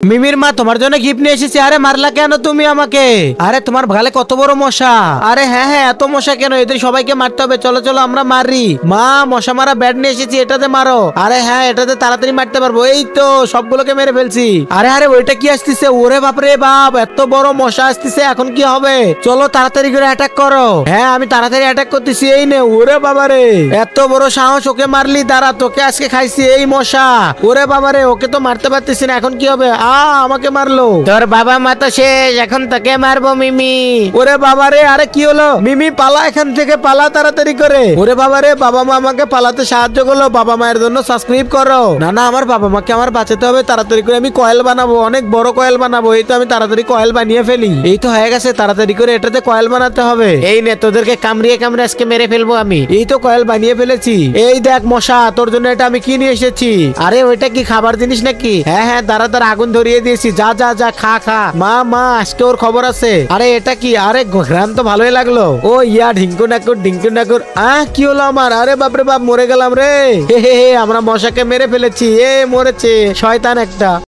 মিমির মা তোমার জন্য গিফট নিয়ে এসেছি। আরে মারলা কেন তুমি আমাকে? আরে তোমার ভালে কত বড় মশা। আরে হ্যাঁ হ্যাঁ এত মশা কেন? এদের সবাইকে মারতে হবে, চলো চলো আমরা মারি। মা মশা মারা ব্যাট নিয়ে এসেছি, এটাতে মারো। আরে হ্যাঁ এটাতে তাড়াতাড়ি মারতে পারবো। এই তো সবগুলোকে মেরে ফেলছি। আরে আরে ওইটা কি আসতেছে? ওরে বাপরে বাপ, এত বড় মশা আসতেছে, এখন কি হবে? চলো তাড়াতাড়ি করে অ্যাটাক করো। হ্যাঁ আমি তাড়াতাড়ি অ্যাটাক করতেছি। এই নে। ওরে বাবারে এত বড় সাহস, ওকে মারলি? দাঁড়া তোকে আজকে খাইছি এই মশা। ওরে বাবারে ওকে তো মারতে পারতেছি না, এখন কি হবে? আমাকে মারলো। তোর বাবা মা তো শেষ, এখন তোকে মারবো মিমি। ওরে বাবারে আরে কি হলো? মিমি পালা এখান থেকে, পালা তাড়াতাড়ি করে। ওরে বাবারে বাবা মা আমাকে পালাতে সাহায্য করলো। বাবা মায়ের জন্য সাবস্ক্রাইব করো। না না আমার বাবা মাকে আমার বাঁচাতে হবে, তাড়াতাড়ি করে আমি কয়েল বানাবো, অনেক বড় কয়েল বানাবো। এই তো আমি তাড়াতাড়ি কয়েল বানিয়ে ফেলি। এই তো হয়ে গেছে, তাড়াতাড়ি করে এটাতে কয়েল বানাতে হবে। এই নে তোদেরকে কামড়িয়ে কামড়ে আজকে মেরে ফেলবো আমি। এই তো কয়েল বানিয়ে ফেলেছি। এই দেখ মশা, তোর জন্য এটা আমি কি নিয়ে এসেছি। আরে ওইটা কি খাবার জিনিস নাকি? হ্যাঁ হ্যাঁ দাঁড়া দাঁড়া, আগুন ধরিয়ে দিয়েছি। যা যা যা খা খা। মা মা আজকে ওর খবর আছে। আরে এটা কি? আরে ঘ্রাণ তো ভালোই লাগলো। ও ইয়া ঢিঙ্কু নাকুর ঢিঙ্কু নাকুর। কি হলো আমার? আরে বাপরে বাপ মরে গেলাম রে। হে হে হে আমরা মশাকে মেরে ফেলেছি। মরেছে শয়তান একটা।